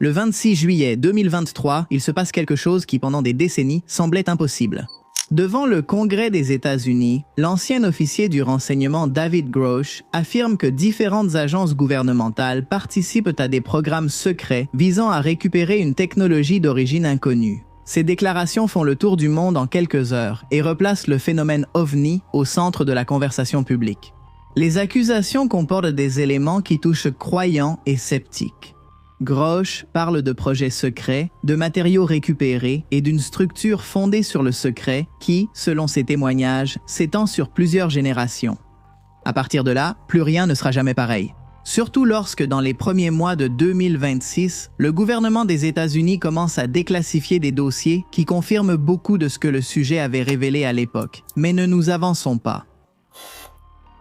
Le 26 juillet 2023, il se passe quelque chose qui pendant des décennies semblait impossible. Devant le Congrès des États-Unis, l'ancien officier du renseignement David Grosh affirme que différentes agences gouvernementales participent à des programmes secrets visant à récupérer une technologie d'origine inconnue. Ces déclarations font le tour du monde en quelques heures et replacent le phénomène OVNI au centre de la conversation publique. Les accusations comportent des éléments qui touchent croyants et sceptiques. Grosh parle de projets secrets, de matériaux récupérés et d'une structure fondée sur le secret qui, selon ses témoignages, s'étend sur plusieurs générations. À partir de là, plus rien ne sera jamais pareil. Surtout lorsque, dans les premiers mois de 2026, le gouvernement des États-Unis commence à déclassifier des dossiers qui confirment beaucoup de ce que le sujet avait révélé à l'époque. Mais ne nous avançons pas.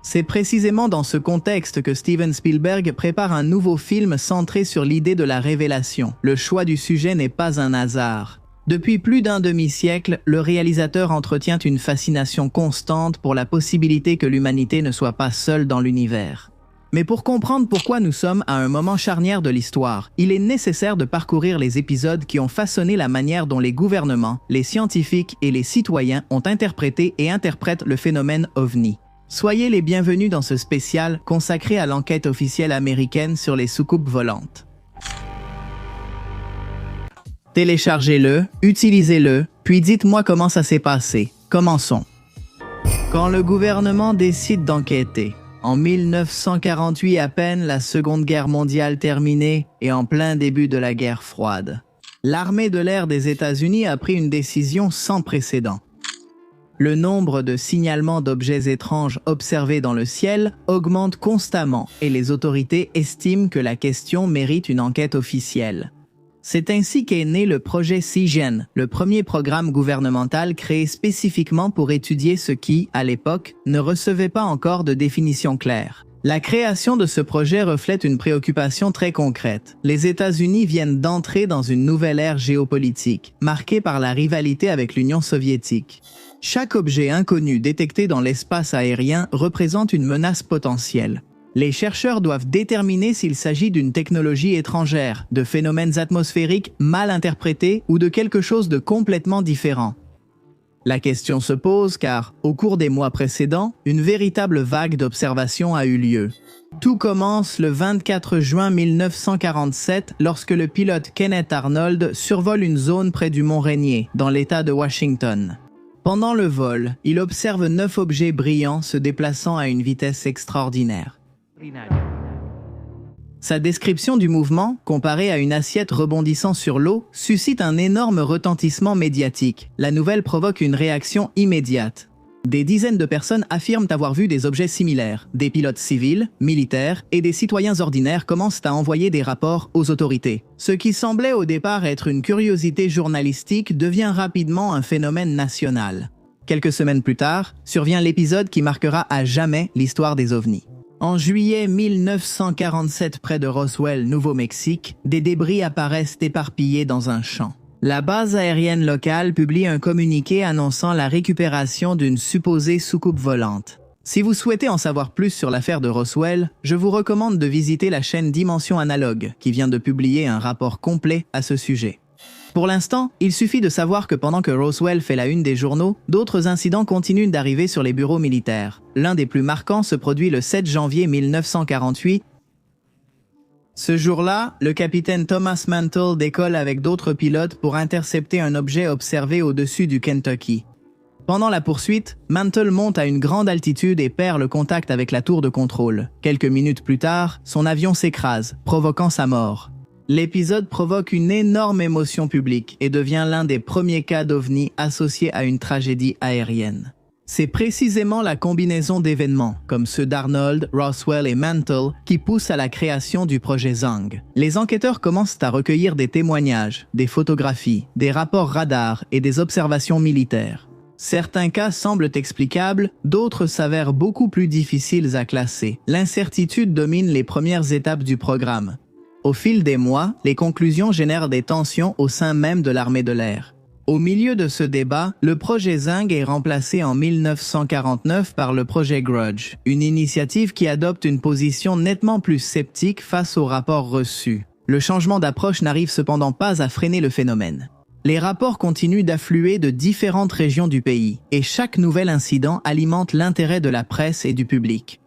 C'est précisément dans ce contexte que Steven Spielberg prépare un nouveau film centré sur l'idée de la révélation. Le choix du sujet n'est pas un hasard. Depuis plus d'un demi-siècle, le réalisateur entretient une fascination constante pour la possibilité que l'humanité ne soit pas seule dans l'univers. Mais pour comprendre pourquoi nous sommes à un moment charnière de l'histoire, il est nécessaire de parcourir les épisodes qui ont façonné la manière dont les gouvernements, les scientifiques et les citoyens ont interprété et interprètent le phénomène OVNI. Soyez les bienvenus dans ce spécial consacré à l'enquête officielle américaine sur les soucoupes volantes. Téléchargez-le, utilisez-le, puis dites-moi comment ça s'est passé. Commençons. Quand le gouvernement décide d'enquêter, en 1948 à peine, la Seconde Guerre mondiale terminée et en plein début de la guerre froide, l'armée de l'air des États-Unis a pris une décision sans précédent. Le nombre de signalements d'objets étranges observés dans le ciel augmente constamment et les autorités estiment que la question mérite une enquête officielle. C'est ainsi qu'est né le projet SeaGen, le premier programme gouvernemental créé spécifiquement pour étudier ce qui, à l'époque, ne recevait pas encore de définition claire. La création de ce projet reflète une préoccupation très concrète. Les États-Unis viennent d'entrer dans une nouvelle ère géopolitique, marquée par la rivalité avec l'Union soviétique. Chaque objet inconnu détecté dans l'espace aérien représente une menace potentielle. Les chercheurs doivent déterminer s'il s'agit d'une technologie étrangère, de phénomènes atmosphériques mal interprétés ou de quelque chose de complètement différent. La question se pose car, au cours des mois précédents, une véritable vague d'observations a eu lieu. Tout commence le 24 juin 1947 lorsque le pilote Kenneth Arnold survole une zone près du mont Rainier, dans l'État de Washington. Pendant le vol, il observe 9 objets brillants se déplaçant à une vitesse extraordinaire. Sa description du mouvement, comparée à une assiette rebondissant sur l'eau, suscite un énorme retentissement médiatique. La nouvelle provoque une réaction immédiate. Des dizaines de personnes affirment avoir vu des objets similaires. Des pilotes civils, militaires et des citoyens ordinaires commencent à envoyer des rapports aux autorités. Ce qui semblait au départ être une curiosité journalistique devient rapidement un phénomène national. Quelques semaines plus tard, survient l'épisode qui marquera à jamais l'histoire des ovnis. En juillet 1947, près de Roswell, Nouveau-Mexique, des débris apparaissent éparpillés dans un champ. La base aérienne locale publie un communiqué annonçant la récupération d'une supposée soucoupe volante. Si vous souhaitez en savoir plus sur l'affaire de Roswell, je vous recommande de visiter la chaîne Dimension Analogue, qui vient de publier un rapport complet à ce sujet. Pour l'instant, il suffit de savoir que pendant que Roswell fait la une des journaux, d'autres incidents continuent d'arriver sur les bureaux militaires. L'un des plus marquants se produit le 7 janvier 1948. Ce jour-là, le capitaine Thomas Mantle décolle avec d'autres pilotes pour intercepter un objet observé au-dessus du Kentucky. Pendant la poursuite, Mantle monte à une grande altitude et perd le contact avec la tour de contrôle. Quelques minutes plus tard, son avion s'écrase, provoquant sa mort. L'épisode provoque une énorme émotion publique et devient l'un des premiers cas d'OVNI associés à une tragédie aérienne. C'est précisément la combinaison d'événements, comme ceux d'Arnold, Roswell et Mantle, qui poussent à la création du projet Zang. Les enquêteurs commencent à recueillir des témoignages, des photographies, des rapports radars et des observations militaires. Certains cas semblent explicables, d'autres s'avèrent beaucoup plus difficiles à classer. L'incertitude domine les premières étapes du programme. Au fil des mois, les conclusions génèrent des tensions au sein même de l'armée de l'air. Au milieu de ce débat, le projet Zang est remplacé en 1949 par le projet Grudge, une initiative qui adopte une position nettement plus sceptique face aux rapports reçus. Le changement d'approche n'arrive cependant pas à freiner le phénomène. Les rapports continuent d'affluer de différentes régions du pays, et chaque nouvel incident alimente l'intérêt de la presse et du public.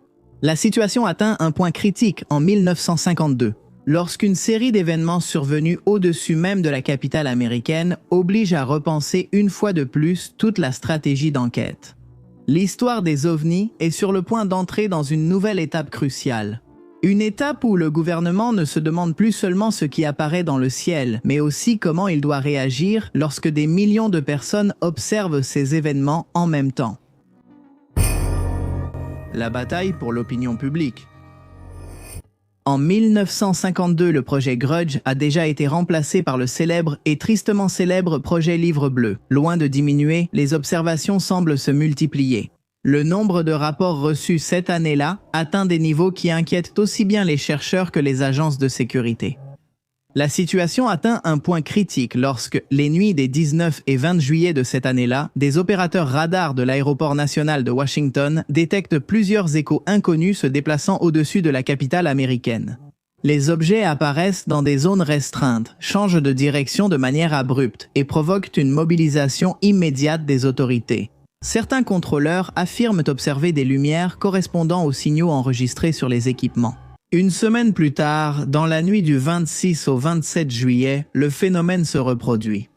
La situation atteint un point critique en 1952, lorsqu'une série d'événements survenus au-dessus même de la capitale américaine oblige à repenser une fois de plus toute la stratégie d'enquête. L'histoire des ovnis est sur le point d'entrer dans une nouvelle étape cruciale. Une étape où le gouvernement ne se demande plus seulement ce qui apparaît dans le ciel, mais aussi comment il doit réagir lorsque des millions de personnes observent ces événements en même temps. La bataille pour l'opinion publique. En 1952, le projet Grudge a déjà été remplacé par le célèbre et tristement célèbre projet Livre bleu. Loin de diminuer, les observations semblent se multiplier. Le nombre de rapports reçus cette année-là atteint des niveaux qui inquiètent aussi bien les chercheurs que les agences de sécurité. La situation atteint un point critique lorsque, les nuits des 19 et 20 juillet de cette année-là, des opérateurs radars de l'aéroport national de Washington détectent plusieurs échos inconnus se déplaçant au-dessus de la capitale américaine. Les objets apparaissent dans des zones restreintes, changent de direction de manière abrupte et provoquent une mobilisation immédiate des autorités. Certains contrôleurs affirment observer des lumières correspondant aux signaux enregistrés sur les équipements. Une semaine plus tard, dans la nuit du 26 au 27 juillet, le phénomène se reproduit.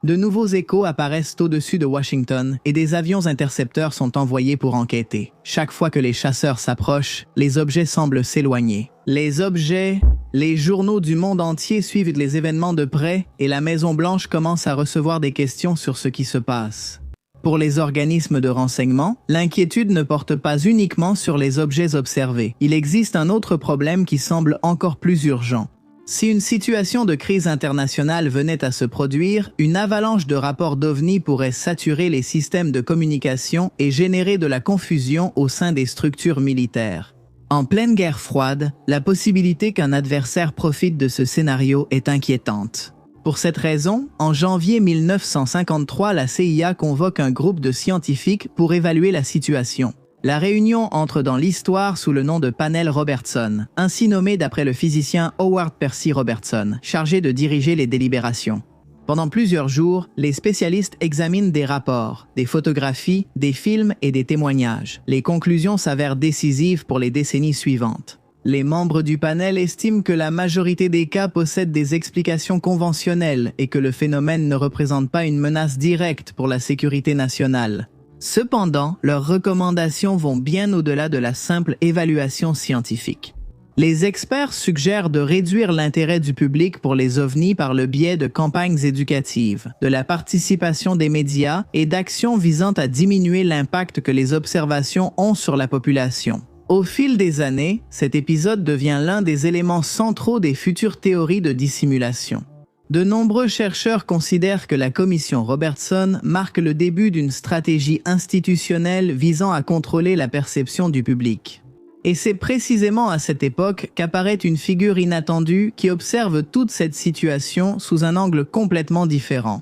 De nouveaux échos apparaissent au-dessus de Washington et des avions intercepteurs sont envoyés pour enquêter. Chaque fois que les chasseurs s'approchent, les objets semblent s'éloigner. Les journaux du monde entier suivent les événements de près et la Maison-Blanche commence à recevoir des questions sur ce qui se passe. Pour les organismes de renseignement, l'inquiétude ne porte pas uniquement sur les objets observés. Il existe un autre problème qui semble encore plus urgent. Si une situation de crise internationale venait à se produire, une avalanche de rapports d'OVNI pourrait saturer les systèmes de communication et générer de la confusion au sein des structures militaires. En pleine guerre froide, la possibilité qu'un adversaire profite de ce scénario est inquiétante. Pour cette raison, en janvier 1953, la CIA convoque un groupe de scientifiques pour évaluer la situation. La réunion entre dans l'histoire sous le nom de panel Robertson, ainsi nommé d'après le physicien Howard Percy Robertson, chargé de diriger les délibérations. Pendant plusieurs jours, les spécialistes examinent des rapports, des photographies, des films et des témoignages. Les conclusions s'avèrent décisives pour les décennies suivantes. Les membres du panel estiment que la majorité des cas possèdent des explications conventionnelles et que le phénomène ne représente pas une menace directe pour la sécurité nationale. Cependant, leurs recommandations vont bien au-delà de la simple évaluation scientifique. Les experts suggèrent de réduire l'intérêt du public pour les ovnis par le biais de campagnes éducatives, de la participation des médias et d'actions visant à diminuer l'impact que les observations ont sur la population. Au fil des années, cet épisode devient l'un des éléments centraux des futures théories de dissimulation. De nombreux chercheurs considèrent que la commission Robertson marque le début d'une stratégie institutionnelle visant à contrôler la perception du public. Et c'est précisément à cette époque qu'apparaît une figure inattendue qui observe toute cette situation sous un angle complètement différent.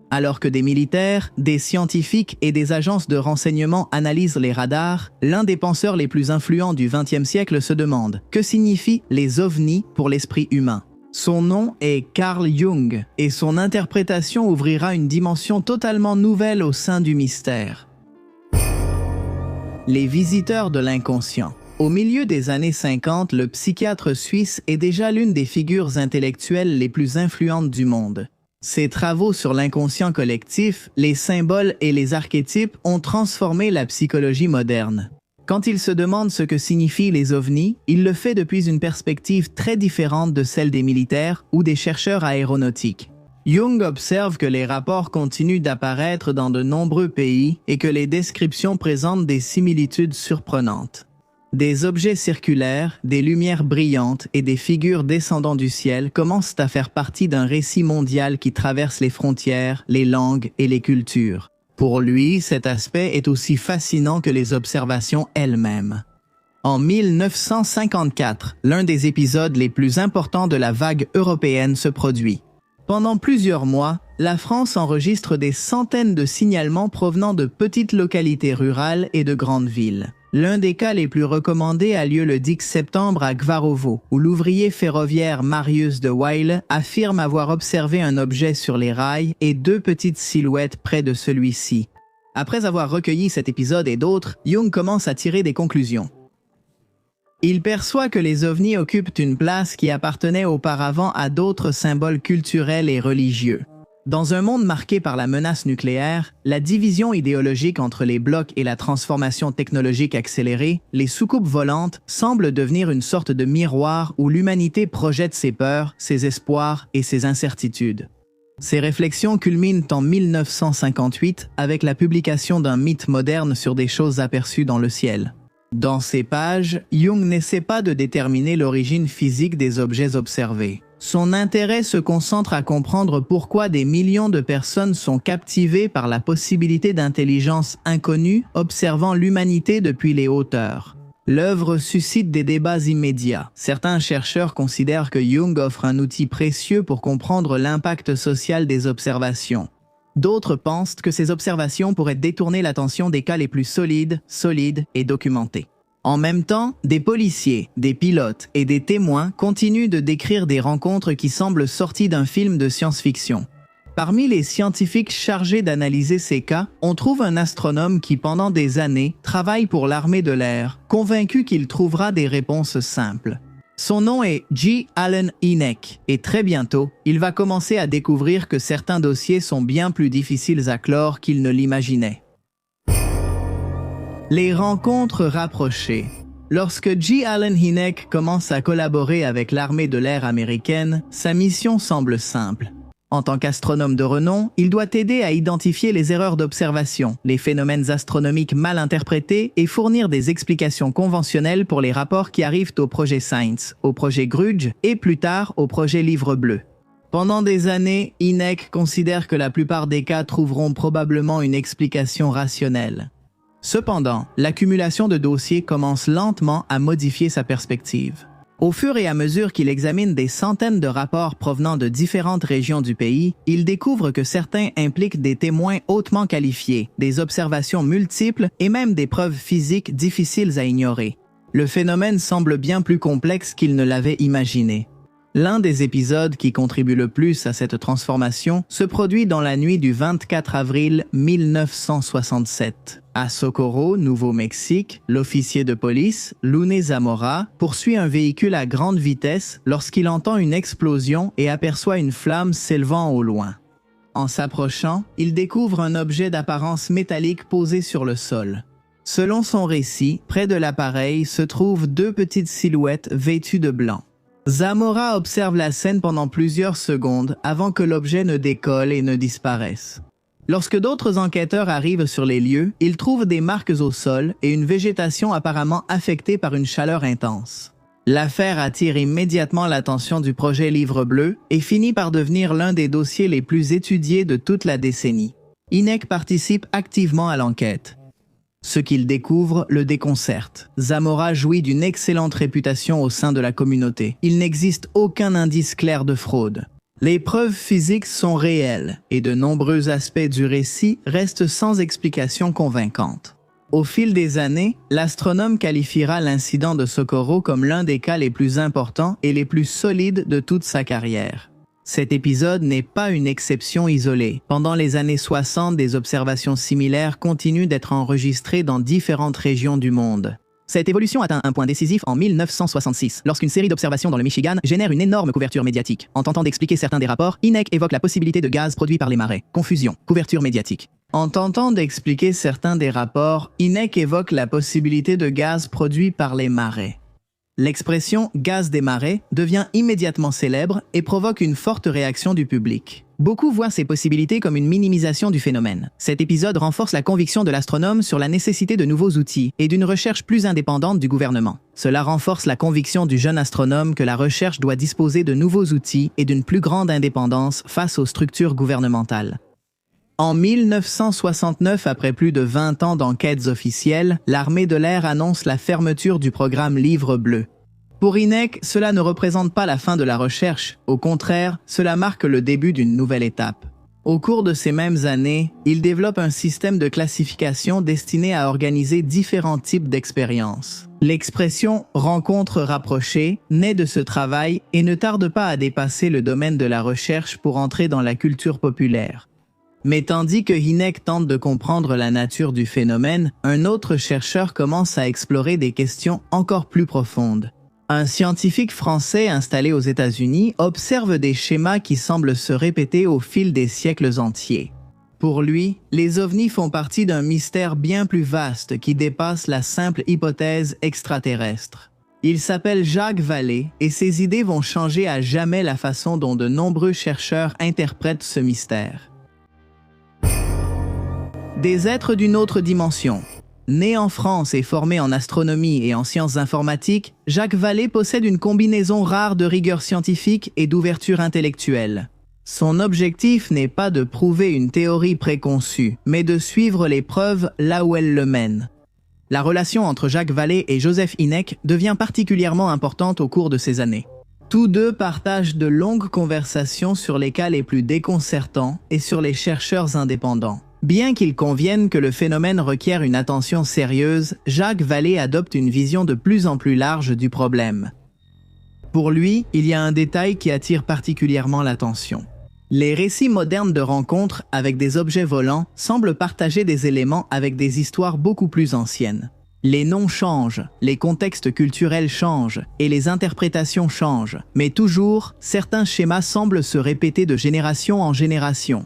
Alors que des militaires, des scientifiques et des agences de renseignement analysent les radars, l'un des penseurs les plus influents du XXe siècle se demande « Que signifient les ovnis pour l'esprit humain ?» Son nom est Carl Jung et son interprétation ouvrira une dimension totalement nouvelle au sein du mystère. Les visiteurs de l'inconscient. Au milieu des années 50, le psychiatre suisse est déjà l'une des figures intellectuelles les plus influentes du monde. Ses travaux sur l'inconscient collectif, les symboles et les archétypes ont transformé la psychologie moderne. Quand il se demande ce que signifient les ovnis, il le fait depuis une perspective très différente de celle des militaires ou des chercheurs aéronautiques. Jung observe que les rapports continuent d'apparaître dans de nombreux pays et que les descriptions présentent des similitudes surprenantes. Des objets circulaires, des lumières brillantes et des figures descendant du ciel commencent à faire partie d'un récit mondial qui traverse les frontières, les langues et les cultures. Pour lui, cet aspect est aussi fascinant que les observations elles-mêmes. En 1954, l'un des épisodes les plus importants de la vague européenne se produit. Pendant plusieurs mois, la France enregistre des centaines de signalements provenant de petites localités rurales et de grandes villes. L'un des cas les plus recommandés a lieu le 10 septembre à Gvarovo, où l'ouvrier ferroviaire Marius de Weil affirme avoir observé un objet sur les rails et deux petites silhouettes près de celui-ci. Après avoir recueilli cet épisode et d'autres, Jung commence à tirer des conclusions. Il perçoit que les ovnis occupent une place qui appartenait auparavant à d'autres symboles culturels et religieux. Dans un monde marqué par la menace nucléaire, la division idéologique entre les blocs et la transformation technologique accélérée, les soucoupes volantes semblent devenir une sorte de miroir où l'humanité projette ses peurs, ses espoirs et ses incertitudes. Ces réflexions culminent en 1958 avec la publication d'un mythe moderne sur des choses aperçues dans le ciel. Dans ces pages, Jung n'essaie pas de déterminer l'origine physique des objets observés. Son intérêt se concentre à comprendre pourquoi des millions de personnes sont captivées par la possibilité d'intelligence inconnue observant l'humanité depuis les hauteurs. L'œuvre suscite des débats immédiats. Certains chercheurs considèrent que Jung offre un outil précieux pour comprendre l'impact social des observations. D'autres pensent que ces observations pourraient détourner l'attention des cas les plus solides et documentés. En même temps, des policiers, des pilotes et des témoins continuent de décrire des rencontres qui semblent sorties d'un film de science-fiction. Parmi les scientifiques chargés d'analyser ces cas, on trouve un astronome qui pendant des années travaille pour l'armée de l'air, convaincu qu'il trouvera des réponses simples. Son nom est G. Allen Hynek et très bientôt, il va commencer à découvrir que certains dossiers sont bien plus difficiles à clore qu'il ne l'imaginait. Les rencontres rapprochées. Lorsque G. Allen Hynek commence à collaborer avec l'armée de l'air américaine, sa mission semble simple. En tant qu'astronome de renom, il doit aider à identifier les erreurs d'observation, les phénomènes astronomiques mal interprétés et fournir des explications conventionnelles pour les rapports qui arrivent au projet Science, au projet Grudge et plus tard au projet Livre Bleu. Pendant des années, Hynek considère que la plupart des cas trouveront probablement une explication rationnelle. Cependant, l'accumulation de dossiers commence lentement à modifier sa perspective. Au fur et à mesure qu'il examine des centaines de rapports provenant de différentes régions du pays, il découvre que certains impliquent des témoins hautement qualifiés, des observations multiples et même des preuves physiques difficiles à ignorer. Le phénomène semble bien plus complexe qu'il ne l'avait imaginé. L'un des épisodes qui contribue le plus à cette transformation se produit dans la nuit du 24 avril 1967. À Socorro, Nouveau-Mexique, l'officier de police, Lune Zamora, poursuit un véhicule à grande vitesse lorsqu'il entend une explosion et aperçoit une flamme s'élevant au loin. En s'approchant, il découvre un objet d'apparence métallique posé sur le sol. Selon son récit, près de l'appareil se trouvent deux petites silhouettes vêtues de blanc. Zamora observe la scène pendant plusieurs secondes avant que l'objet ne décolle et ne disparaisse. Lorsque d'autres enquêteurs arrivent sur les lieux, ils trouvent des marques au sol et une végétation apparemment affectée par une chaleur intense. L'affaire attire immédiatement l'attention du projet Livre Bleu et finit par devenir l'un des dossiers les plus étudiés de toute la décennie. Hynek participe activement à l'enquête. Ce qu'il découvre le déconcerte. Zamora jouit d'une excellente réputation au sein de la communauté. Il n'existe aucun indice clair de fraude. Les preuves physiques sont réelles et de nombreux aspects du récit restent sans explication convaincante. Au fil des années, l'astronome qualifiera l'incident de Socorro comme l'un des cas les plus importants et les plus solides de toute sa carrière. Cet épisode n'est pas une exception isolée. Pendant les années 60, des observations similaires continuent d'être enregistrées dans différentes régions du monde. Cette évolution atteint un point décisif en 1966, lorsqu'une série d'observations dans le Michigan génère une énorme couverture médiatique. En tentant d'expliquer certains des rapports, Hynek évoque la possibilité de gaz produits par les marais. Confusion, couverture médiatique. En tentant d'expliquer certains des rapports, Hynek évoque la possibilité de gaz produits par les marais. L'expression « gaz des marais » devient immédiatement célèbre et provoque une forte réaction du public. Beaucoup voient ces possibilités comme une minimisation du phénomène. Cet épisode renforce la conviction de l'astronome sur la nécessité de nouveaux outils et d'une recherche plus indépendante du gouvernement. Cela renforce la conviction du jeune astronome que la recherche doit disposer de nouveaux outils et d'une plus grande indépendance face aux structures gouvernementales. En 1969, après plus de 20 ans d'enquêtes officielles, l'armée de l'air annonce la fermeture du programme Livre Bleu. Pour Hynek, cela ne représente pas la fin de la recherche. Au contraire, cela marque le début d'une nouvelle étape. Au cours de ces mêmes années, il développe un système de classification destiné à organiser différents types d'expériences. L'expression « rencontre rapprochée » naît de ce travail et ne tarde pas à dépasser le domaine de la recherche pour entrer dans la culture populaire. Mais tandis que Hynek tente de comprendre la nature du phénomène, un autre chercheur commence à explorer des questions encore plus profondes. Un scientifique français installé aux États-Unis observe des schémas qui semblent se répéter au fil des siècles entiers. Pour lui, les ovnis font partie d'un mystère bien plus vaste qui dépasse la simple hypothèse extraterrestre. Il s'appelle Jacques Vallée et ses idées vont changer à jamais la façon dont de nombreux chercheurs interprètent ce mystère. Des êtres d'une autre dimension. Né en France et formé en astronomie et en sciences informatiques, Jacques Vallée possède une combinaison rare de rigueur scientifique et d'ouverture intellectuelle. Son objectif n'est pas de prouver une théorie préconçue, mais de suivre les preuves là où elles le mènent. La relation entre Jacques Vallée et Joseph Hynek devient particulièrement importante au cours de ces années. Tous deux partagent de longues conversations sur les cas les plus déconcertants et sur les chercheurs indépendants. Bien qu'il convienne que le phénomène requiert une attention sérieuse, Jacques Vallée adopte une vision de plus en plus large du problème. Pour lui, il y a un détail qui attire particulièrement l'attention. Les récits modernes de rencontres avec des objets volants semblent partager des éléments avec des histoires beaucoup plus anciennes. Les noms changent, les contextes culturels changent et les interprétations changent, mais toujours, certains schémas semblent se répéter de génération en génération.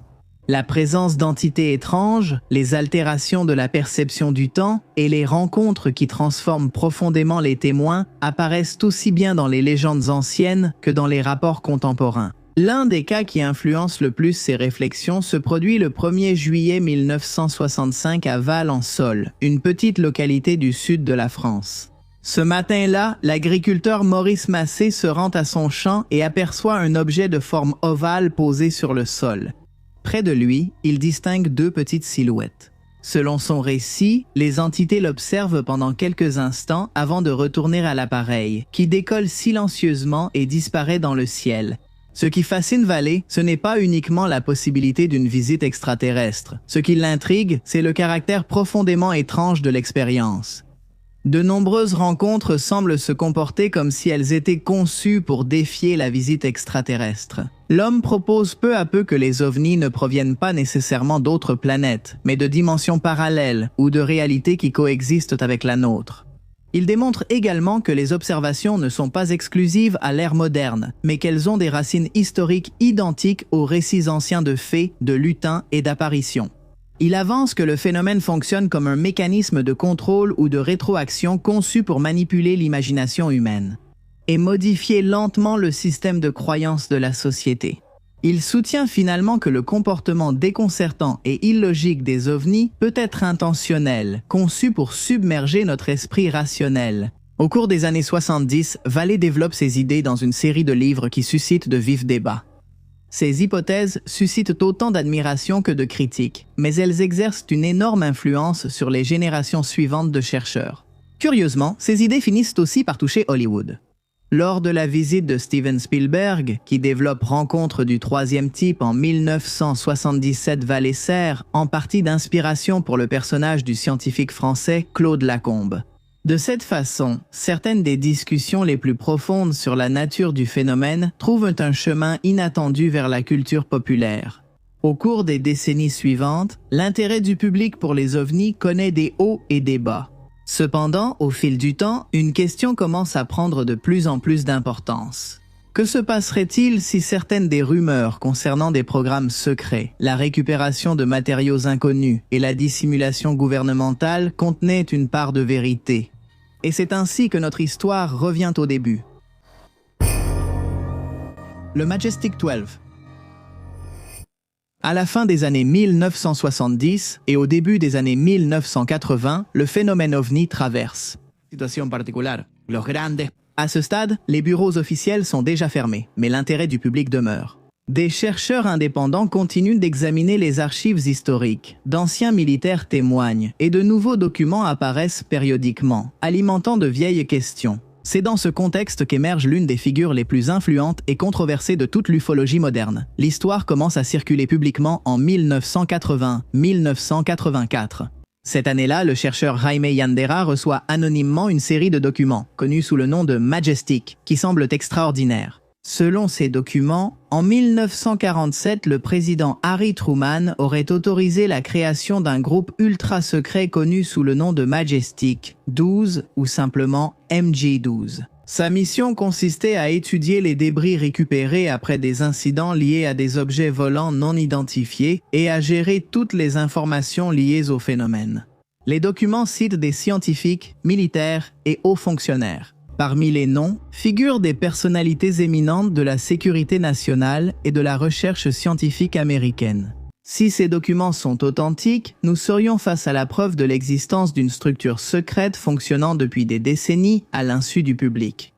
La présence d'entités étranges, les altérations de la perception du temps et les rencontres qui transforment profondément les témoins apparaissent aussi bien dans les légendes anciennes que dans les rapports contemporains. L'un des cas qui influence le plus ces réflexions se produit le 1er juillet 1965 à Val-en-Saulx, une petite localité du sud de la France. Ce matin-là, l'agriculteur Maurice Massé se rend à son champ et aperçoit un objet de forme ovale posé sur le sol. Près de lui, il distingue deux petites silhouettes. Selon son récit, les entités l'observent pendant quelques instants avant de retourner à l'appareil, qui décolle silencieusement et disparaît dans le ciel. Ce qui fascine Vallée, ce n'est pas uniquement la possibilité d'une visite extraterrestre. Ce qui l'intrigue, c'est le caractère profondément étrange de l'expérience. De nombreuses rencontres semblent se comporter comme si elles étaient conçues pour défier la visite extraterrestre. L'homme propose peu à peu que les ovnis ne proviennent pas nécessairement d'autres planètes, mais de dimensions parallèles ou de réalités qui coexistent avec la nôtre. Il démontre également que les observations ne sont pas exclusives à l'ère moderne, mais qu'elles ont des racines historiques identiques aux récits anciens de fées, de lutins et d'apparitions. Il avance que le phénomène fonctionne comme un mécanisme de contrôle ou de rétroaction conçu pour manipuler l'imagination humaine et modifier lentement le système de croyance de la société. Il soutient finalement que le comportement déconcertant et illogique des ovnis peut être intentionnel, conçu pour submerger notre esprit rationnel. Au cours des années 70, Vallée développe ses idées dans une série de livres qui suscitent de vifs débats. Ces hypothèses suscitent autant d'admiration que de critiques, mais elles exercent une énorme influence sur les générations suivantes de chercheurs. Curieusement, ces idées finissent aussi par toucher Hollywood. Lors de la visite de Steven Spielberg, qui développe Rencontre du troisième type en 1977, Vallée sert en partie d'inspiration pour le personnage du scientifique français Claude Lacombe. De cette façon, certaines des discussions les plus profondes sur la nature du phénomène trouvent un chemin inattendu vers la culture populaire. Au cours des décennies suivantes, l'intérêt du public pour les ovnis connaît des hauts et des bas. Cependant, au fil du temps, une question commence à prendre de plus en plus d'importance. Que se passerait-il si certaines des rumeurs concernant des programmes secrets, la récupération de matériaux inconnus et la dissimulation gouvernementale contenaient une part de vérité? Et c'est ainsi que notre histoire revient au début. Le Majestic 12. À la fin des années 1970 et au début des années 1980, le phénomène ovni traverse. Situation particulière. Los grandes. À ce stade, les bureaux officiels sont déjà fermés, mais l'intérêt du public demeure. Des chercheurs indépendants continuent d'examiner les archives historiques, d'anciens militaires témoignent et de nouveaux documents apparaissent périodiquement, alimentant de vieilles questions. C'est dans ce contexte qu'émerge l'une des figures les plus influentes et controversées de toute l'ufologie moderne. L'histoire commence à circuler publiquement en 1980-1984. Cette année-là, le chercheur Jaime Yandera reçoit anonymement une série de documents, connus sous le nom de Majestic, qui semblent extraordinaires. Selon ces documents, en 1947, le président Harry Truman aurait autorisé la création d'un groupe ultra-secret connu sous le nom de Majestic 12 ou simplement MJ-12. Sa mission consistait à étudier les débris récupérés après des incidents liés à des objets volants non identifiés et à gérer toutes les informations liées au phénomène. Les documents citent des scientifiques, militaires et hauts fonctionnaires. Parmi les noms figurent des personnalités éminentes de la sécurité nationale et de la recherche scientifique américaine. Si ces documents sont authentiques, nous serions face à la preuve de l'existence d'une structure secrète fonctionnant depuis des décennies à l'insu du public.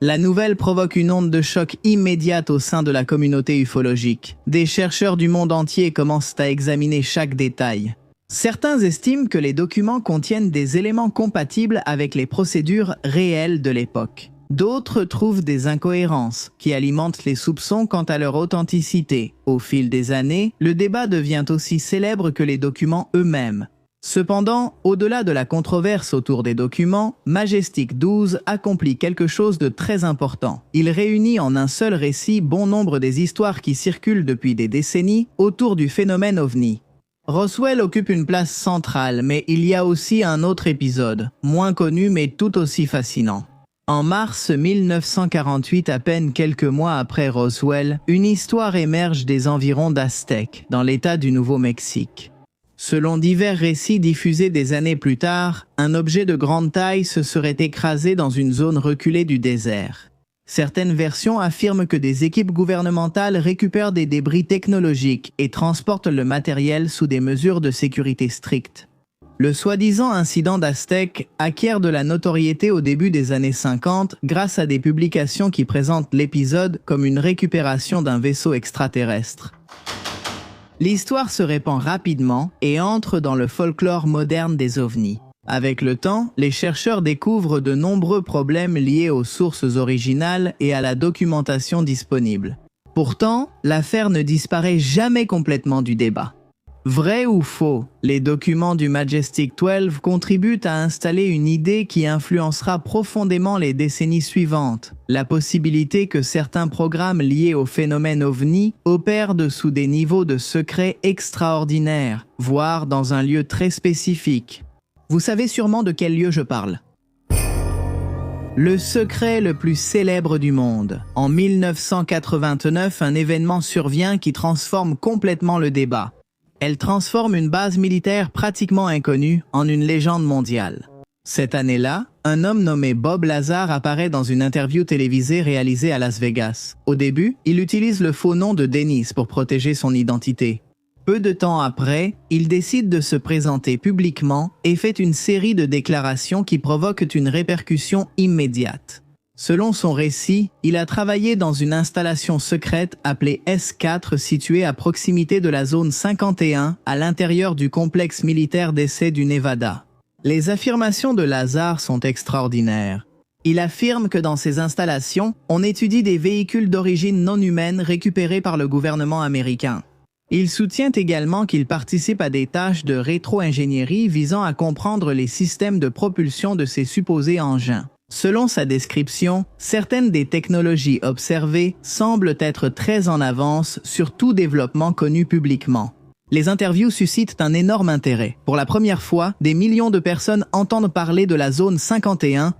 La nouvelle provoque une onde de choc immédiate au sein de la communauté ufologique. Des chercheurs du monde entier commencent à examiner chaque détail. Certains estiment que les documents contiennent des éléments compatibles avec les procédures réelles de l'époque. D'autres trouvent des incohérences qui alimentent les soupçons quant à leur authenticité. Au fil des années, le débat devient aussi célèbre que les documents eux-mêmes. Cependant, au-delà de la controverse autour des documents, Majestic 12 accomplit quelque chose de très important. Il réunit en un seul récit bon nombre des histoires qui circulent depuis des décennies autour du phénomène OVNI. Roswell occupe une place centrale, mais il y a aussi un autre épisode, moins connu mais tout aussi fascinant. En mars 1948, à peine quelques mois après Roswell, une histoire émerge des environs d'Aztec, dans l'État du Nouveau-Mexique. Selon divers récits diffusés des années plus tard, un objet de grande taille se serait écrasé dans une zone reculée du désert. Certaines versions affirment que des équipes gouvernementales récupèrent des débris technologiques et transportent le matériel sous des mesures de sécurité strictes. Le soi-disant incident d'Aztec acquiert de la notoriété au début des années 50 grâce à des publications qui présentent l'épisode comme une récupération d'un vaisseau extraterrestre. L'histoire se répand rapidement et entre dans le folklore moderne des ovnis. Avec le temps, les chercheurs découvrent de nombreux problèmes liés aux sources originales et à la documentation disponible. Pourtant, l'affaire ne disparaît jamais complètement du débat. Vrai ou faux, les documents du Majestic 12 contribuent à installer une idée qui influencera profondément les décennies suivantes, la possibilité que certains programmes liés au phénomène OVNI opèrent dessous des niveaux de secret extraordinaires, voire dans un lieu très spécifique. Vous savez sûrement de quel lieu je parle. Le secret le plus célèbre du monde. En 1989, un événement survient qui transforme complètement le débat. Elle transforme une base militaire pratiquement inconnue en une légende mondiale. Cette année-là, un homme nommé Bob Lazar apparaît dans une interview télévisée réalisée à Las Vegas. Au début, il utilise le faux nom de Dennis pour protéger son identité. Peu de temps après, il décide de se présenter publiquement et fait une série de déclarations qui provoquent une répercussion immédiate. Selon son récit, il a travaillé dans une installation secrète appelée S4 située à proximité de la zone 51 à l'intérieur du complexe militaire d'essai du Nevada. Les affirmations de Lazar sont extraordinaires. Il affirme que dans ces installations, on étudie des véhicules d'origine non humaine récupérés par le gouvernement américain. Il soutient également qu'il participe à des tâches de rétro-ingénierie visant à comprendre les systèmes de propulsion de ces supposés engins. Selon sa description, certaines des technologies observées semblent être très en avance sur tout développement connu publiquement. Les interviews suscitent un énorme intérêt. Pour la première fois, des millions de personnes entendent parler de la zone 51.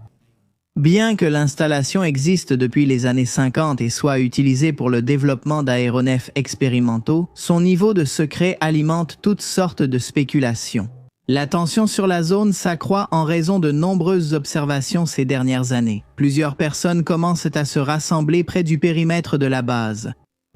Bien que l'installation existe depuis les années 50 et soit utilisée pour le développement d'aéronefs expérimentaux, son niveau de secret alimente toutes sortes de spéculations. La tension sur la zone s'accroît en raison de nombreuses observations ces dernières années. Plusieurs personnes commencent à se rassembler près du périmètre de la base.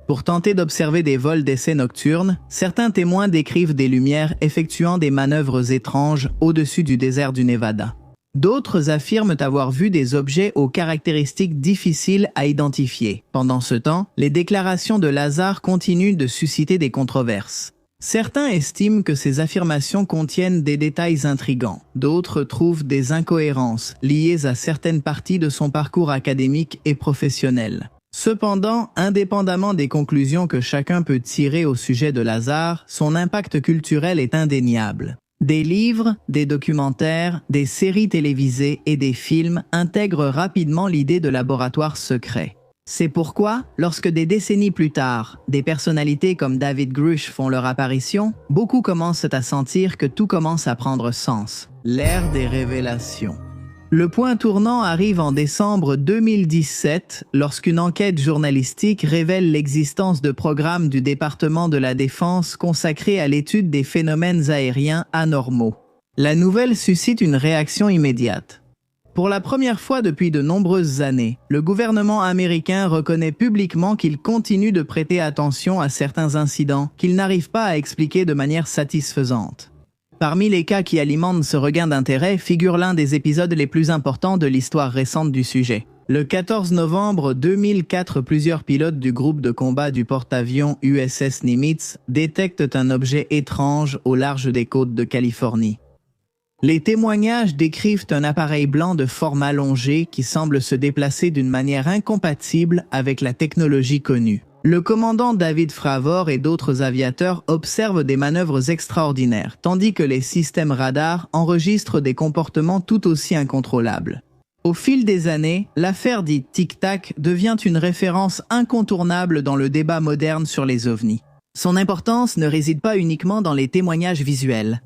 Pour tenter d'observer des vols d'essai nocturnes, certains témoins décrivent des lumières effectuant des manœuvres étranges au-dessus du désert du Nevada. D'autres affirment avoir vu des objets aux caractéristiques difficiles à identifier. Pendant ce temps, les déclarations de Lazar continuent de susciter des controverses. Certains estiment que ces affirmations contiennent des détails intrigants, d'autres trouvent des incohérences liées à certaines parties de son parcours académique et professionnel. Cependant, indépendamment des conclusions que chacun peut tirer au sujet de Lazare, son impact culturel est indéniable. Des livres, des documentaires, des séries télévisées et des films intègrent rapidement l'idée de laboratoire secret. C'est pourquoi, lorsque des décennies plus tard, des personnalités comme David Grush font leur apparition, beaucoup commencent à sentir que tout commence à prendre sens. L'ère des révélations. Le point tournant arrive en décembre 2017, lorsqu'une enquête journalistique révèle l'existence de programmes du département de la Défense consacrés à l'étude des phénomènes aériens anormaux. La nouvelle suscite une réaction immédiate. Pour la première fois depuis de nombreuses années, le gouvernement américain reconnaît publiquement qu'il continue de prêter attention à certains incidents qu'il n'arrive pas à expliquer de manière satisfaisante. Parmi les cas qui alimentent ce regain d'intérêt figure l'un des épisodes les plus importants de l'histoire récente du sujet. Le 14 novembre 2004, plusieurs pilotes du groupe de combat du porte-avions USS Nimitz détectent un objet étrange au large des côtes de Californie. Les témoignages décrivent un appareil blanc de forme allongée qui semble se déplacer d'une manière incompatible avec la technologie connue. Le commandant David Fravor et d'autres aviateurs observent des manœuvres extraordinaires, tandis que les systèmes radars enregistrent des comportements tout aussi incontrôlables. Au fil des années, l'affaire dite Tic Tac devient une référence incontournable dans le débat moderne sur les ovnis. Son importance ne réside pas uniquement dans les témoignages visuels.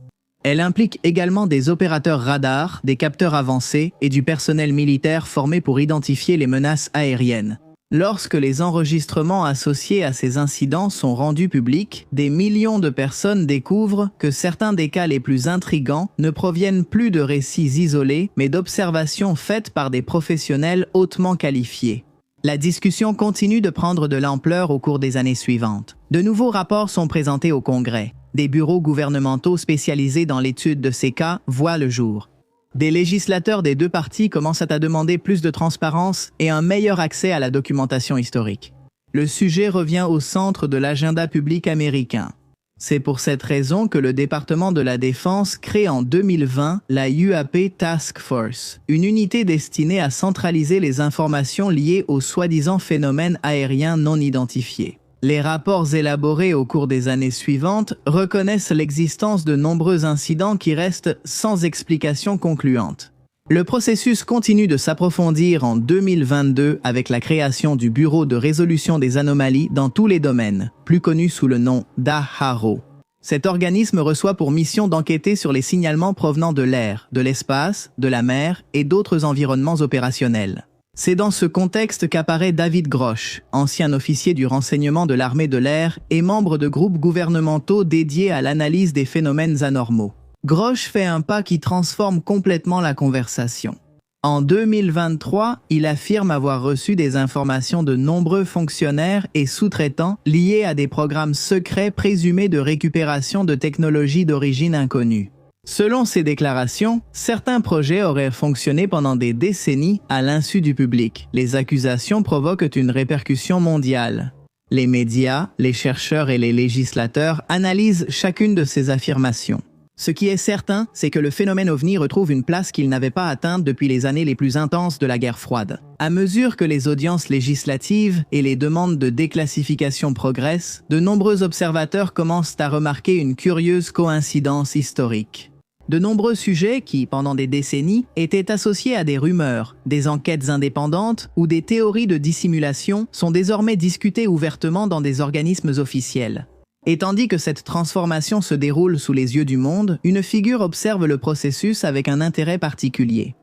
Elle implique également des opérateurs radars, des capteurs avancés et du personnel militaire formé pour identifier les menaces aériennes. Lorsque les enregistrements associés à ces incidents sont rendus publics, des millions de personnes découvrent que certains des cas les plus intrigants ne proviennent plus de récits isolés, mais d'observations faites par des professionnels hautement qualifiés. La discussion continue de prendre de l'ampleur au cours des années suivantes. De nouveaux rapports sont présentés au Congrès. Des bureaux gouvernementaux spécialisés dans l'étude de ces cas voient le jour. Des législateurs des deux parties commencent à demander plus de transparence et un meilleur accès à la documentation historique. Le sujet revient au centre de l'agenda public américain. C'est pour cette raison que le département de la Défense crée en 2020 la UAP Task Force, une unité destinée à centraliser les informations liées aux soi-disant phénomènes aériens non identifiés. Les rapports élaborés au cours des années suivantes reconnaissent l'existence de nombreux incidents qui restent sans explication concluante. Le processus continue de s'approfondir en 2022 avec la création du Bureau de résolution des anomalies dans tous les domaines, plus connu sous le nom d'AHARO. Cet organisme reçoit pour mission d'enquêter sur les signalements provenant de l'air, de l'espace, de la mer et d'autres environnements opérationnels. C'est dans ce contexte qu'apparaît David Grosh, ancien officier du renseignement de l'armée de l'air et membre de groupes gouvernementaux dédiés à l'analyse des phénomènes anormaux. Grosh fait un pas qui transforme complètement la conversation. En 2023, il affirme avoir reçu des informations de nombreux fonctionnaires et sous-traitants liés à des programmes secrets présumés de récupération de technologies d'origine inconnue. Selon ces déclarations, certains projets auraient fonctionné pendant des décennies à l'insu du public. Les accusations provoquent une répercussion mondiale. Les médias, les chercheurs et les législateurs analysent chacune de ces affirmations. Ce qui est certain, c'est que le phénomène OVNI retrouve une place qu'il n'avait pas atteinte depuis les années les plus intenses de la guerre froide. À mesure que les audiences législatives et les demandes de déclassification progressent, de nombreux observateurs commencent à remarquer une curieuse coïncidence historique. De nombreux sujets qui, pendant des décennies, étaient associés à des rumeurs, des enquêtes indépendantes ou des théories de dissimulation sont désormais discutés ouvertement dans des organismes officiels. Et tandis que cette transformation se déroule sous les yeux du monde, une figure observe le processus avec un intérêt particulier.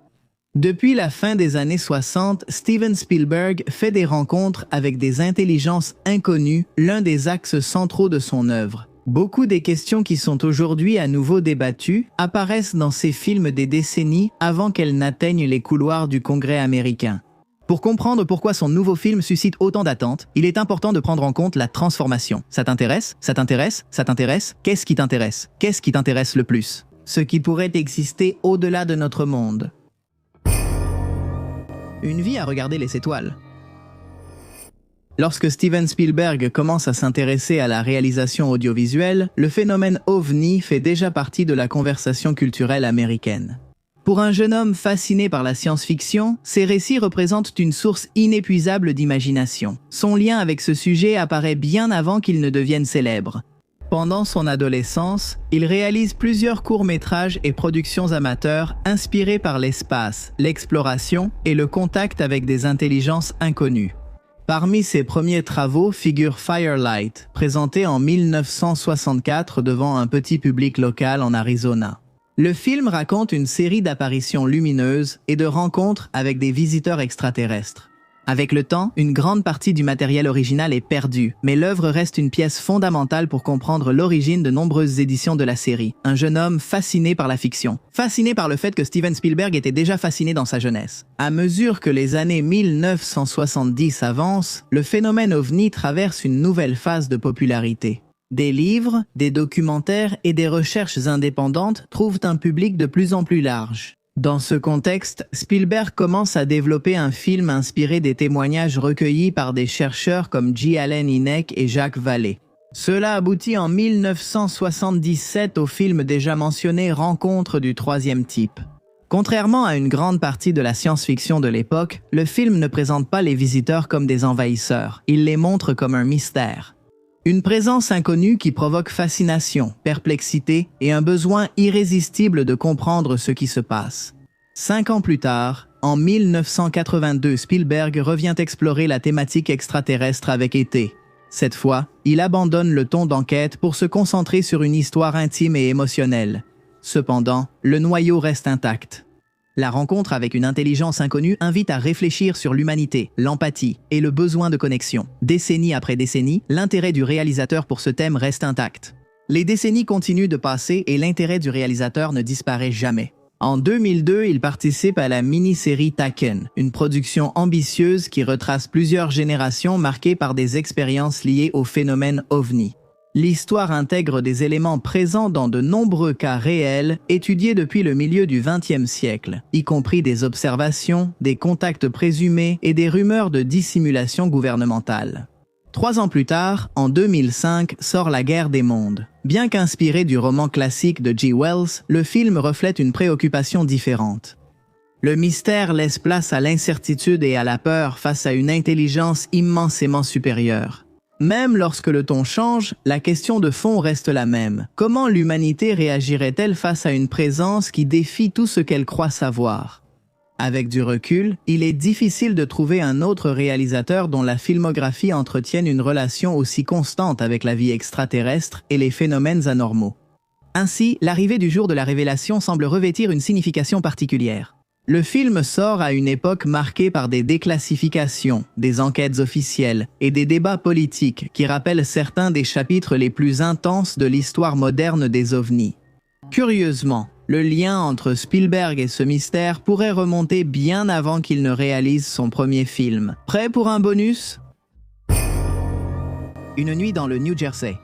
Depuis la fin des années 60, Steven Spielberg fait des rencontres avec des intelligences inconnues, l'un des axes centraux de son œuvre. Beaucoup des questions qui sont aujourd'hui à nouveau débattues apparaissent dans ces films des décennies avant qu'elles n'atteignent les couloirs du Congrès américain. Pour comprendre pourquoi son nouveau film suscite autant d'attentes, il est important de prendre en compte la transformation. Ça t'intéresse? Ça t'intéresse? Ça t'intéresse? Qu'est-ce qui t'intéresse? Qu'est-ce qui t'intéresse le plus? Ce qui pourrait exister au-delà de notre monde. Une vie à regarder les étoiles. Lorsque Steven Spielberg commence à s'intéresser à la réalisation audiovisuelle, le phénomène OVNI fait déjà partie de la conversation culturelle américaine. Pour un jeune homme fasciné par la science-fiction, ces récits représentent une source inépuisable d'imagination. Son lien avec ce sujet apparaît bien avant qu'il ne devienne célèbre. Pendant son adolescence, il réalise plusieurs courts-métrages et productions amateurs inspirés par l'espace, l'exploration et le contact avec des intelligences inconnues. Parmi ses premiers travaux figure Firelight, présenté en 1964 devant un petit public local en Arizona. Le film raconte une série d'apparitions lumineuses et de rencontres avec des visiteurs extraterrestres. Avec le temps, une grande partie du matériel original est perdue, mais l'œuvre reste une pièce fondamentale pour comprendre l'origine de nombreuses éditions de la série. Un jeune homme fasciné par la fiction. Fasciné par le fait que Steven Spielberg était déjà fasciné dans sa jeunesse. À mesure que les années 1970 avancent, le phénomène OVNI traverse une nouvelle phase de popularité. Des livres, des documentaires et des recherches indépendantes trouvent un public de plus en plus large. Dans ce contexte, Spielberg commence à développer un film inspiré des témoignages recueillis par des chercheurs comme J. Allen Hynek et Jacques Vallée. Cela aboutit en 1977 au film déjà mentionné Rencontre du troisième type. Contrairement à une grande partie de la science-fiction de l'époque, le film ne présente pas les visiteurs comme des envahisseurs, il les montre comme un mystère. Une présence inconnue qui provoque fascination, perplexité et un besoin irrésistible de comprendre ce qui se passe. 5 ans plus tard, en 1982, Spielberg revient explorer la thématique extraterrestre avec E.T. Cette fois, il abandonne le ton d'enquête pour se concentrer sur une histoire intime et émotionnelle. Cependant, le noyau reste intact. La rencontre avec une intelligence inconnue invite à réfléchir sur l'humanité, l'empathie et le besoin de connexion. Décennie après décennie, l'intérêt du réalisateur pour ce thème reste intact. Les décennies continuent de passer et l'intérêt du réalisateur ne disparaît jamais. En 2002, il participe à la mini-série Taken, une production ambitieuse qui retrace plusieurs générations marquées par des expériences liées au phénomène OVNI. L'histoire intègre des éléments présents dans de nombreux cas réels étudiés depuis le milieu du XXe siècle, y compris des observations, des contacts présumés et des rumeurs de dissimulation gouvernementale. 3 ans plus tard, en 2005, sort La Guerre des mondes. Bien qu'inspiré du roman classique de G. Wells, le film reflète une préoccupation différente. Le mystère laisse place à l'incertitude et à la peur face à une intelligence immensément supérieure. Même lorsque le ton change, la question de fond reste la même. Comment l'humanité réagirait-elle face à une présence qui défie tout ce qu'elle croit savoir? Avec du recul, il est difficile de trouver un autre réalisateur dont la filmographie entretienne une relation aussi constante avec la vie extraterrestre et les phénomènes anormaux. Ainsi, l'arrivée du jour de la révélation semble revêtir une signification particulière. Le film sort à une époque marquée par des déclassifications, des enquêtes officielles et des débats politiques qui rappellent certains des chapitres les plus intenses de l'histoire moderne des ovnis. Curieusement, le lien entre Spielberg et ce mystère pourrait remonter bien avant qu'il ne réalise son premier film. Prêt pour un bonus? Une nuit dans le New Jersey.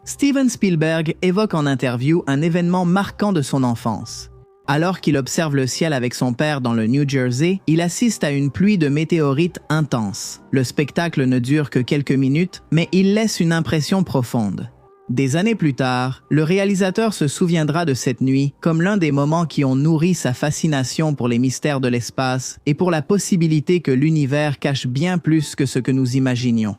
Steven Spielberg évoque en interview un événement marquant de son enfance. Alors qu'il observe le ciel avec son père dans le New Jersey, il assiste à une pluie de météorites intense. Le spectacle ne dure que quelques minutes, mais il laisse une impression profonde. Des années plus tard, le réalisateur se souviendra de cette nuit comme l'un des moments qui ont nourri sa fascination pour les mystères de l'espace et pour la possibilité que l'univers cache bien plus que ce que nous imaginions.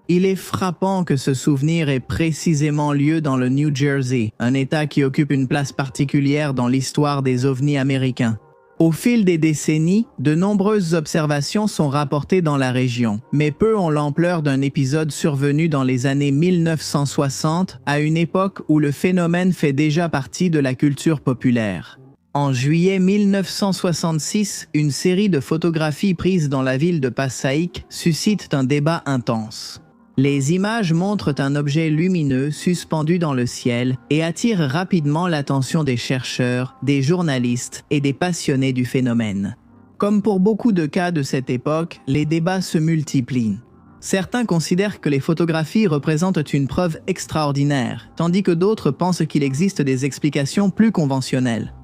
Il est frappant que ce souvenir ait précisément lieu dans le New Jersey, un État qui occupe une place particulière dans l'histoire des ovnis américains. Au fil des décennies, de nombreuses observations sont rapportées dans la région, mais peu ont l'ampleur d'un épisode survenu dans les années 1960, à une époque où le phénomène fait déjà partie de la culture populaire. En juillet 1966, une série de photographies prises dans la ville de Passaic suscite un débat intense. Les images montrent un objet lumineux suspendu dans le ciel et attirent rapidement l'attention des chercheurs, des journalistes et des passionnés du phénomène. Comme pour beaucoup de cas de cette époque, les débats se multiplient. Certains considèrent que les photographies représentent une preuve extraordinaire, tandis que d'autres pensent qu'il existe des explications plus conventionnelles.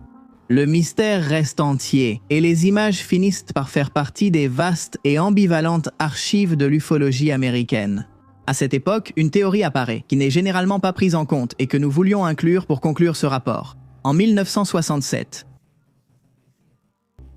Le mystère reste entier et les images finissent par faire partie des vastes et ambivalentes archives de l'ufologie américaine. À cette époque, une théorie apparaît, qui n'est généralement pas prise en compte et que nous voulions inclure pour conclure ce rapport. En 1967,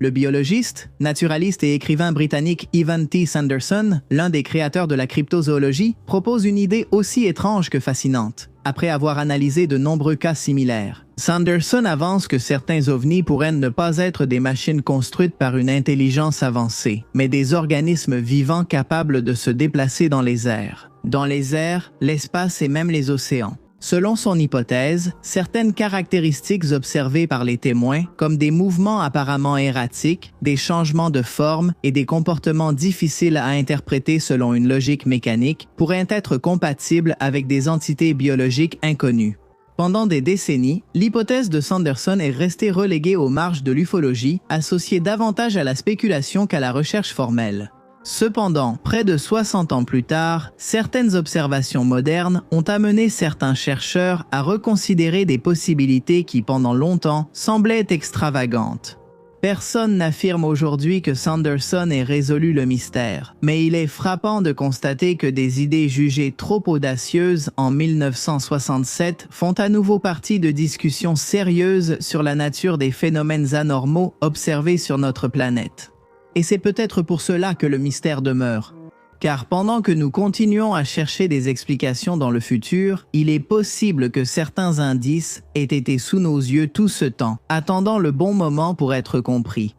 le biologiste, naturaliste et écrivain britannique Evan T. Sanderson, l'un des créateurs de la cryptozoologie, propose une idée aussi étrange que fascinante. Après avoir analysé de nombreux cas similaires, Sanderson avance que certains ovnis pourraient ne pas être des machines construites par une intelligence avancée, mais des organismes vivants capables de se déplacer dans les airs. Dans les airs, l'espace et même les océans. Selon son hypothèse, certaines caractéristiques observées par les témoins, comme des mouvements apparemment erratiques, des changements de forme et des comportements difficiles à interpréter selon une logique mécanique, pourraient être compatibles avec des entités biologiques inconnues. Pendant des décennies, l'hypothèse de Sanderson est restée reléguée aux marges de l'ufologie, associée davantage à la spéculation qu'à la recherche formelle. Cependant, près de 60 ans plus tard, certaines observations modernes ont amené certains chercheurs à reconsidérer des possibilités qui, pendant longtemps, semblaient extravagantes. Personne n'affirme aujourd'hui que Sanderson ait résolu le mystère, mais il est frappant de constater que des idées jugées trop audacieuses en 1967 font à nouveau partie de discussions sérieuses sur la nature des phénomènes anormaux observés sur notre planète. Et c'est peut-être pour cela que le mystère demeure. Car pendant que nous continuons à chercher des explications dans le futur, il est possible que certains indices aient été sous nos yeux tout ce temps, attendant le bon moment pour être compris.